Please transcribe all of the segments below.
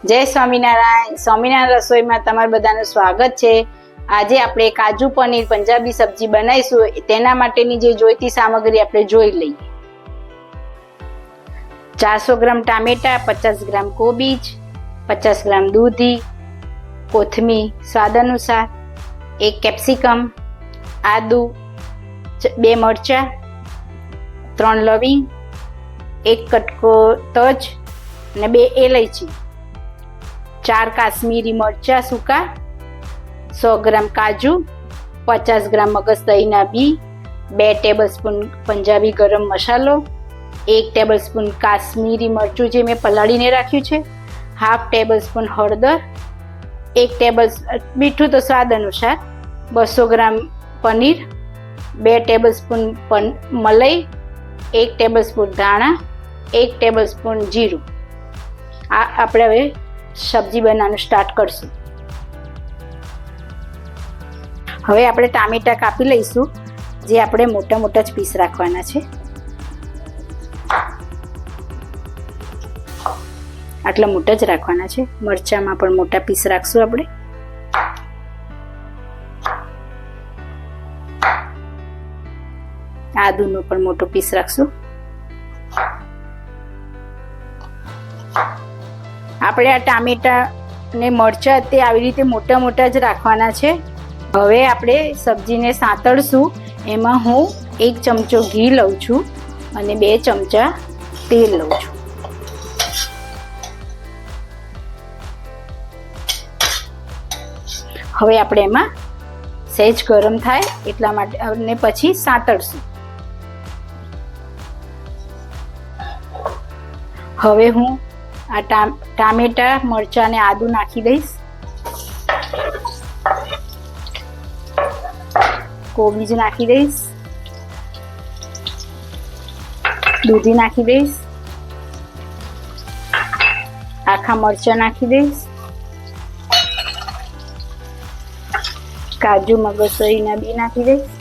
જય સ્વામિનારાયણ. સ્વામિનારાયણ રસોઈમાં તમારું બધાનું સ્વાગત છે. આજે આપણે કાજુ પનીર પંજાબી સબ્જી બનાવીશું. તેના માટેની જે જોઈતી સામગ્રી આપણે જોઈ લઈએ. 400 ગ્રામ ટામેટા, 50 ગ્રામ કોબીજ, 50 ગ્રામ દૂધી, કોથમીર સ્વાદ અનુસાર, 1 કેપ્સિકમ, આદુ, 2 મરચાં, 3 લવિંગ, 1 કટકો તજ અને 2 એલચી, 4 કાશ્મીરી મરચાં સૂકા, 100 ગ્રામ કાજુ, 50 ગ્રામ મગજતરીના બી, 2 ટેબલસ્પૂન પંજાબી ગરમ મસાલો, 1 ટેબલસ્પૂન કાશ્મીરી મરચું જે મેં પલાળીને રાખ્યું છે, ½ ટેબલસ્પૂન હળદર, 1 ટેબલ મીઠું તો સ્વાદ અનુસાર, 200 ગ્રામ પનીર, 2 ટેબલસ્પૂન મલાઈ, 1 ટેબલસ્પૂન ધાણા, 1 ટેબલસ્પૂન જીરું. આ આપણે હવે સબ્જી બનાવવાનું સ્ટાર્ટ કરશું. હવે આપણે ટામેટા કાપી લઈશું, જે આપણે મોટા મોટા જ પીસ રાખવાના છે. આટલા મોટા જ રાખવાના છે. મરચામાં પણ મોટા પીસ રાખશું આપણે. આદુનો પણ મોટો પીસ રાખશું. આપણે આ ટામેટા ને મરચાં તે આવી રીતે મોટા મોટા જ રાખવાના છે. હવે આપણે સબ્જીને સાંતળશું. એમાં હું 1 ચમચો ઘી લઉં છું અને 2 ચમચા તેલ લઉં છું. હવે આપણે એમાં સહેજ ગરમ થાય એટલા માટે અને પછી સાંતળશું. હવે હું આ ટામેટા, મરચાં અને આદુ નાખી દઈશ. કોબીજ નાખી દઈશ. દૂધી નાખી દઈશ. આખા મરચાં નાખી દઈશ. કાજુ મગજતરીના બી નાખી દઈશ.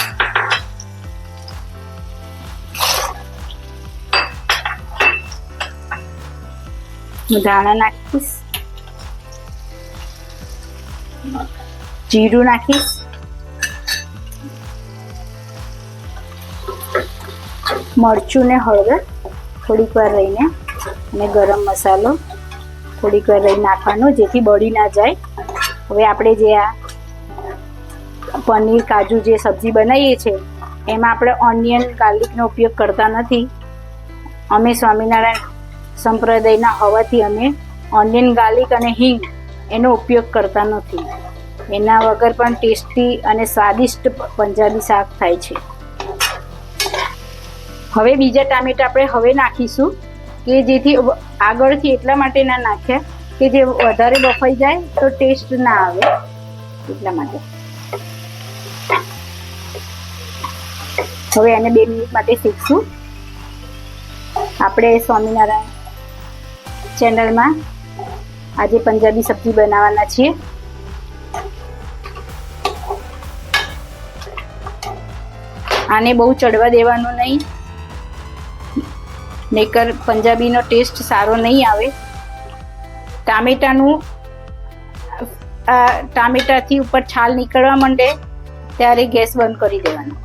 ધાણા નાખીશ. જીરું નાખીશ. મરચું ને હળદર થોડીક વાર રહીને અને ગરમ મસાલો થોડીક વાર રહી નાખવાનો, જેથી બળી ના જાય. હવે આપણે જે આ પનીર કાજુ જે સબ્જી બનાવીએ છીએ એમાં આપણે ઓનિયન ગાર્લિકનો ઉપયોગ કરતા નથી. અમે સ્વામિનારાયણ સંપ્રદાયના હોવાથી અમે ઓનિયન ગાર્લિક અને હિંગ એનો ઉપયોગ કરતા નથી. એના વગર પણ ટેસ્ટી અને સ્વાદિષ્ટ પંજાબી શાક થાય છે. હવે બીજા ટામેટા આપણે હવે નાખીશું, કે જેથી આગળથી એટલા માટે ના નાખ્યા કે જે વધારે બફાઈ જાય તો ટેસ્ટ ના આવે, એટલા માટે. હવે એને 2 મિનિટ માટે શેકશું. આપણે સ્વામિનારાયણ ચેનલમાં આજે પંજાબી સબ્જી બનાવવાના છીએ. આને બહુ ચડવા દેવાનું નહીં, નહીંતર પંજાબીનો ટેસ્ટ સારો નહીં આવે. ટામેટાથી ઉપર છાલ નીકળવા માંડે ત્યારે ગેસ બંધ કરી દેવાનો.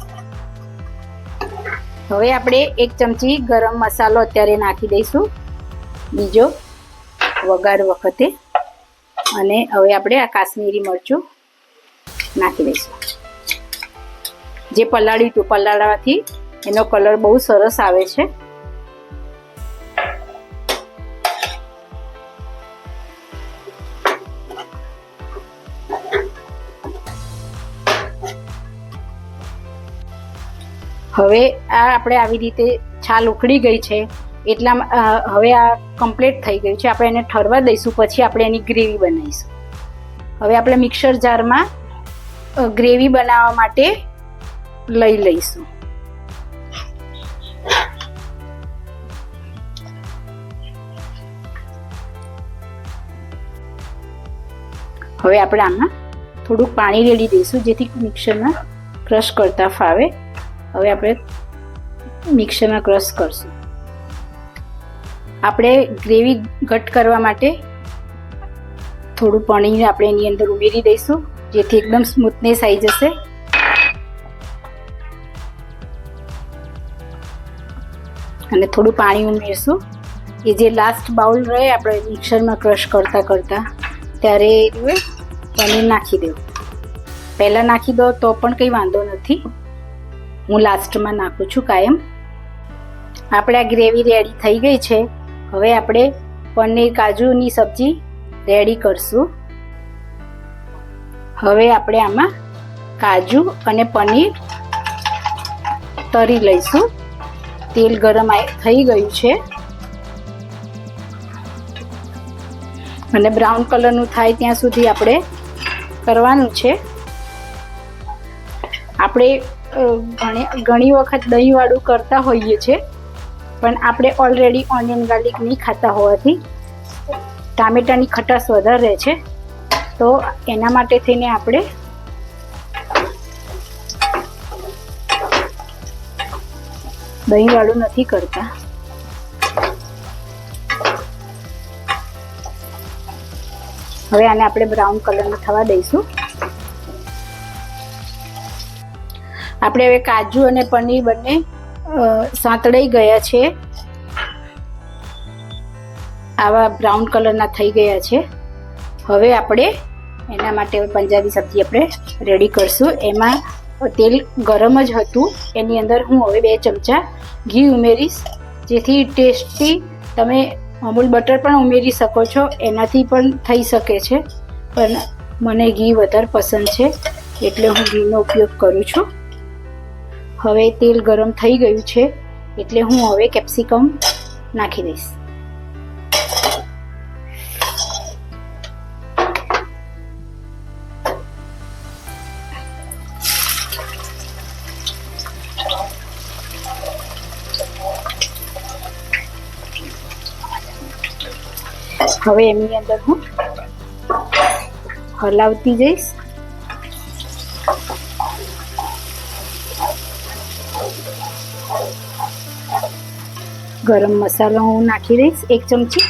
હવે આપણે 1 ચમચી ગરમ મસાલો અત્યારે નાખી દઈશું, બીજો વઘાર વખતે. અને હવે આપણે આ કાશ્મીરી મરચું નાખી દઈશું, જે પલાળવાથી એનો કલર બહુ સરસ આવે છે. હવે આ આપણે આવી રીતે છાલ ઉખડી ગઈ છે એટલા હવે આ કમ્પ્લીટ થઈ ગયું છે. આપણે એને ઠરવા દઈશું, પછી આપણે એની ગ્રેવી બનાવીશું. હવે આપણે મિક્સર જારમાં ગ્રેવી બનાવવા માટે લઈ લઈશું. હવે આપણે આમાં થોડુંક પાણી રેડી દઈશું, જેથી મિક્સરમાં ક્રશ કરતા ફાવે. હવે આપણે મિક્સરમાં ક્રશ કરશું. આપણે ગ્રેવી ઘટ કરવા માટે થોડું પનીર આપણે એની અંદર ઉમેરી દઈશું, જેથી એકદમ સ્મૂથનેસ આવી જશે. અને થોડું પાણી ઉમેરશું, એ જે લાસ્ટ બાઉલ રહે આપણે મિક્સરમાં ક્રશ કરતા ત્યારે પનીર નાખી દેવું. પહેલાં નાખી દો તો પણ કંઈ વાંધો નથી, હું લાસ્ટમાં નાખું છું કાયમ. આપણે આ ગ્રેવી રેડી થઈ ગઈ છે. હવે આપણે પનીર કાજુની સબ્જી રેડી કરશું. હવે આપણે આમાં કાજુ અને પનીર તળી લઈશું. તેલ ગરમ થઈ ગયું છે અને બ્રાઉન કલરનું થાય ત્યાં સુધી આપણે કરવાનું છે. આપણે ઘણી વખત દહીંવાળું કરતા હોઈએ છીએ, પણ આપણે ઓલરેડી ઓનિયન ગાર્લિક નહીં ખાતા હોવાથી ટામેટાની ખટાશ વધારે રહે છે, તો એના માટે થઈને આપણે દહીંવાળું નથી કરતા. હવે આને આપણે બ્રાઉન કલરમાં થવા દઈશું. આપણે હવે કાજુ અને પનીર બંને સાંતળાઈ ગયા છે, આવા બ્રાઉન કલરના થઈ ગયા છે. હવે આપણે એના માટે પંજાબી સબ્જી આપણે રેડી કરશું. એમાં તેલ ગરમ જ હતું, એની અંદર હું હવે 2 ચમચા ઘી ઉમેરીશ, જેથી ટેસ્ટી તમે અમૂલ બટર પણ ઉમેરી શકો છો, એનાથી પણ થઈ શકે છે, પણ મને ઘી વધારે પસંદ છે એટલે હું ઘીનો ઉપયોગ કરું છું. હવે તેલ ગરમ થઈ ગયું છે એટલે હું હવે કેપ્સિકમ નાખી દઈશ. હવે એની અંદર હું હલાવતી જઈશ. ગરમ મસાલો હું નાખી દઈશ 1 ચમચી.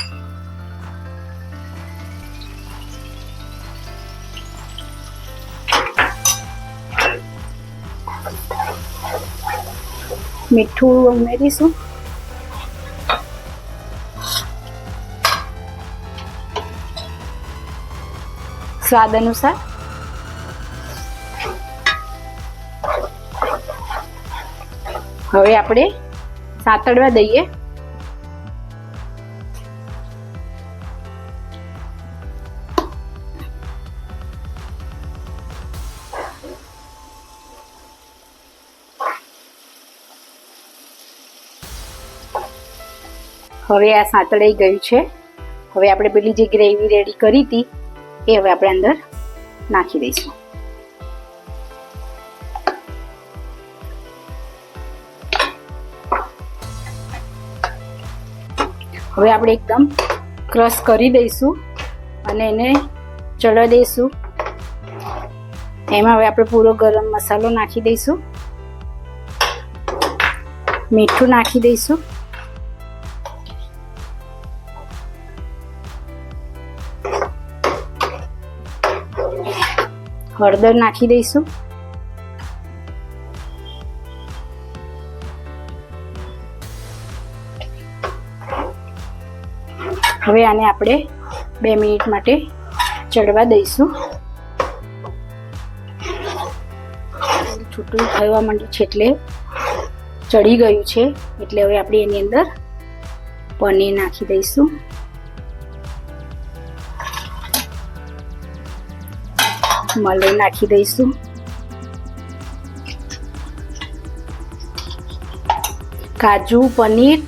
મીઠું ઉમેરીશું. સ્વાદ અનુસાર. હવે આપણે સાતળવા દઈએ. હવે આ સાંતળાઈ ગયું છે. હવે આપણે પેલી જે ગ્રેવી રેડી કરી હતી એ હવે આપણે અંદર નાખી દઈશું. હવે આપણે એકદમ ક્રશ કરી દઈશું અને એને ચડવા દઈશું. એમાં હવે આપણે પૂરો ગરમ મસાલો નાખી દઈશું, મીઠું નાખી દઈશું, હળદર નાખી દઈશું, હવે આને આપણે 2 મિનિટ માટે ચડવા દઈશું. છૂટું થવા માંડ્યું છે એટલે ચડી ગયું છે, એટલે હવે આપણે એની અંદર પનીર નાખી દઈશું. મલાઈ નાખી દઈશું. કાજુ, પનીર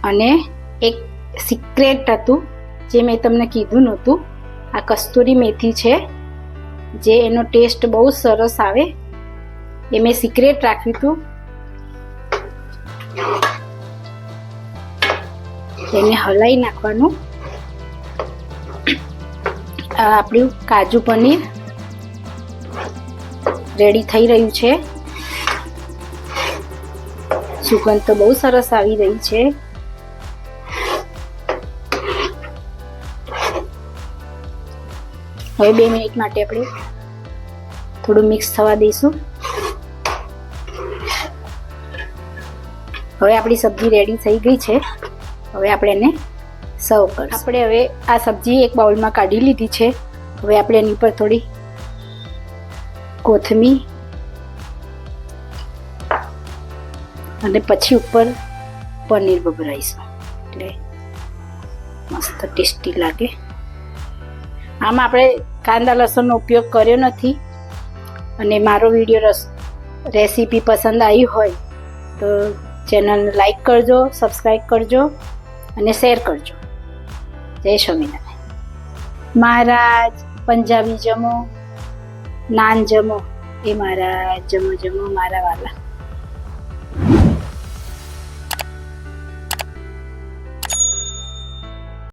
અને એક સિક્રેટ હતું જે મેં તમને કીધું નહોતું, આ કસ્તુરી મેથી છે, જે એનો ટેસ્ટ બહુ સરસ આવે, એ મેં સિક્રેટ રાખ્યું હતું. એને હલાવી નાખવાનું. આપણું કાજુ પનીર રેડી થઈ રહ્યું છે. સુગંધ તો બહુ સરસ આવી રહી છે. હવે 2 મિનિટ માટે આપણે થોડું મિક્સ થવા દઈશું. હવે આપણી સબ્જી રેડી થઈ ગઈ છે. હવે આપણે એને સર્વ કરીશું. આપણે હવે આ સબ્જી એક બાઉલમાં કાઢી લીધી છે. હવે આપણે એની પર થોડી કોથમીર અને પછી ઉપર પનીર ભભરાઈશું એટલે મસ્ત ટેસ્ટી લાગે. આમાં આપણે કાંદા લસણનો ઉપયોગ કર્યો નથી. અને મારો વિડીયો રેસીપી પસંદ આવી હોય તો ચેનલને લાઈક કરજો, સબસ્ક્રાઈબ કરજો અને શેર કરજો. જય સ્વામિનારાયણ. મહારાજ પંજાબી જમો, નાન જમો એ મહારાજ જમો જમો મારા વાલા.